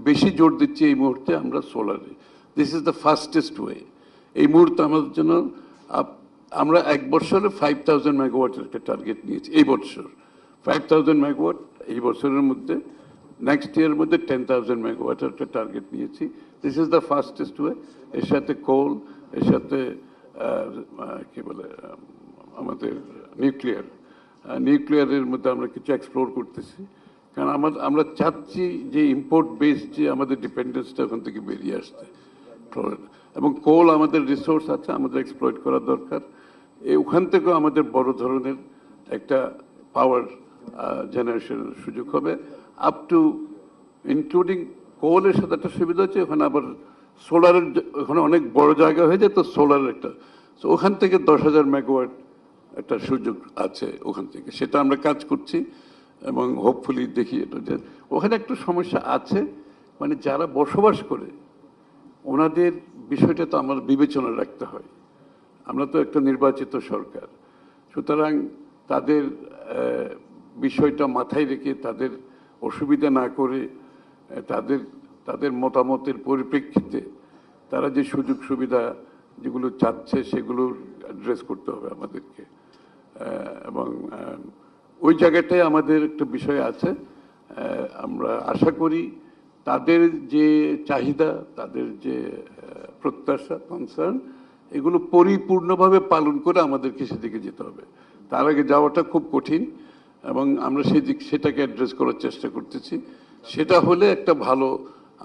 বেশি জোর দিচ্ছি এই মুহূর্তে আমরা সোলারে। This is the fastest way. এই মুহূর্তে আমাদের জন্য আমরা এক বছরে 5000 মেগাওয়াটের একটা টার্গেট নিয়েছি এই বছর। 5000 মেগাওয়াট এই বছরের মধ্যে, নেক্সট ইয়ারের মধ্যে 10,000 মেগাওয়াটের একটা টার্গেট নিয়েছি। This is the fastest way. এর সাথে কোল, এর সাথে কি বলে আমাদের নিউক্লিয়ারের মধ্যে আমরা কিছু এক্সপ্লোর করতেছি। কারণ আমরা চাচ্ছি যে ইম্পোর্ট বেসড যে আমাদের ডিপেন্ডেন্সটা ওখান থেকে বেরিয়ে আসতে। এবং কোল আমাদের রিসোর্স আছে, আমাদের এক্সপ্লয়েট করা দরকার। ওখান থেকেও আমাদের বড় ধরনের একটা পাওয়ার জেনারেশনের সুযোগ হবে, আপ টু ইনক্লুডিং কোলের সাথে একটা সুবিধা হচ্ছে ওখানে আবার সোলারের, ওখানে অনেক বড় জায়গা হয়ে যায় তো সোলারের একটা, তো ওখান থেকে 10,000 মেগাওয়াট একটা সুযোগ আছে ওখান থেকে, সেটা আমরা কাজ করছি এবং হোপফুলি দেখি এটা যে ওখানে একটু সমস্যা আছে, মানে যারা বসবাস করে ওনাদের বিষয়টা তো আমার বিবেচনা রাখতে হয়। আমরা তো একটা নির্বাচিত সরকার, সুতরাং তাদের বিষয়টা মাথায় রেখে তাদের অসুবিধা না করে তাদের মতামতের পরিপ্রেক্ষিতে তারা যে সুযোগ সুবিধা যেগুলো চাচ্ছে সেগুলোর অ্যাড্রেস করতে হবে আমাদেরকে। এবং ওই জায়গাটায় আমাদের একটা বিষয় আছে। আমরা আশা করি তাদের যে চাহিদা, তাদের যে প্রত্যাশা, কনসার্ন, এগুলো পরিপূর্ণভাবে পালন করে আমাদেরকে সেদিকে যেতে হবে। তার আগে যাওয়াটা খুব কঠিন এবং আমরা সেটাকে অ্যাড্রেস করার চেষ্টা করতেছি। সেটা হলে একটা ভালো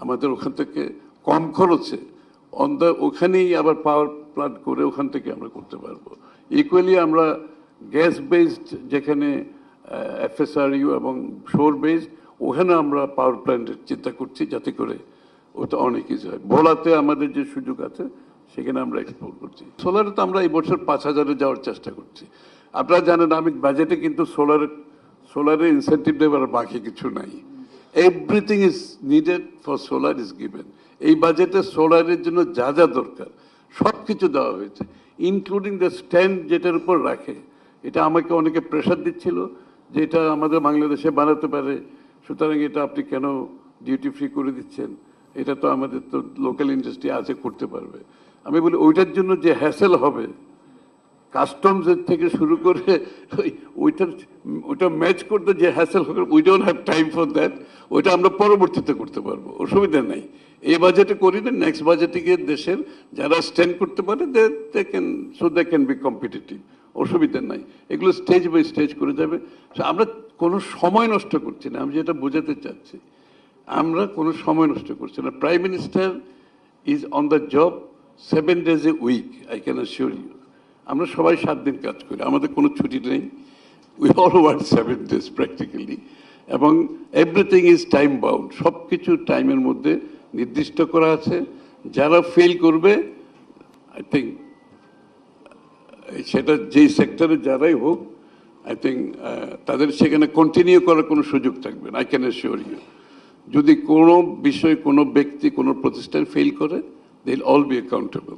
আমাদের ওখান থেকে কম খরচে ওখানেই আবার পাওয়ার প্ল্যান্ট করে ওখান থেকে আমরা করতে পারবো। ইকুয়ালি আমরা গ্যাস বেসড যেখানে FSRU এবং শোর বেসড ওখানে আমরা পাওয়ার প্ল্যান্টের চিন্তা করছি, যাতে করে ওটা অনেক কিছু হয়। ভোলাতে আমাদের যে সুযোগ আছে সেখানে আমরা এক্সপ্লোর করছি। সোলারে তো আমরা এই বছর 5,000-এ যাওয়ার চেষ্টা করছি। আপনারা জানেন আমি বাজেটে কিন্তু সোলারের ইনসেন্টিভ দেওয়ার বাকি কিছু নাই। Everything is needed for solar is given. এই বাজেটে সোলারের জন্য যা যা দরকার সব কিছু দেওয়া হয়েছে, ইনক্লুডিং দ্য স্ট্যান্ড যেটার উপর রাখে। এটা আমাকে অনেকে প্রেশার দিচ্ছিল যে এটা আমাদের বাংলাদেশে বানাতে পারে, সুতরাং এটা আপনি কেন ডিউটি ফ্রি করে দিচ্ছেন, এটা তো আমাদের তো লোকাল ইন্ডাস্ট্রি আছে, করতে পারবে। আমি বলি ওইটার জন্য যে হ্যাসেল হবে, কাস্টমসের থেকে শুরু করে ওইটা ম্যাচ করতে যে হ্যাসেল হবে, we don't have time for that. ওইটা আমরা পরবর্তীতে করতে পারবো, অসুবিধা নাই। এই বাজেটে করি না, নেক্সট বাজেটে গিয়ে দেশের যারা স্ট্যান্ড করতে পারে দে ক্যান বি কম্পিটিটিভ, অসুবিধা নাই। এগুলো স্টেজ বাই স্টেজ করে যাবে। আমরা কোনো সময় নষ্ট করছি না, আমি যেটা বোঝাতে চাচ্ছি, আমরা কোনো সময় নষ্ট করছি না। Prime minister is on the job 7 days a week, I can assure you. আমরা সবাই 7 দিন কাজ করি, আমাদের কোনো ছুটি নেই। We all work 7 days practically, এবং এভরিথিং ইজ টাইম বাউন্ড। সব কিছু টাইমের মধ্যে নির্দিষ্ট করা আছে। যারা ফেল করবে, আই থিঙ্ক সেটা যেই সেক্টরে যারাই হোক, আই থিঙ্ক তাদের সেখানে কন্টিনিউ করার কোনো সুযোগ থাকবে না, আই ক্যান অ্যাসিওর ইউ। যদি কোনো বিষয়, কোনো ব্যক্তি, কোনো প্রতিষ্ঠান ফেল করে, they will all be accountable.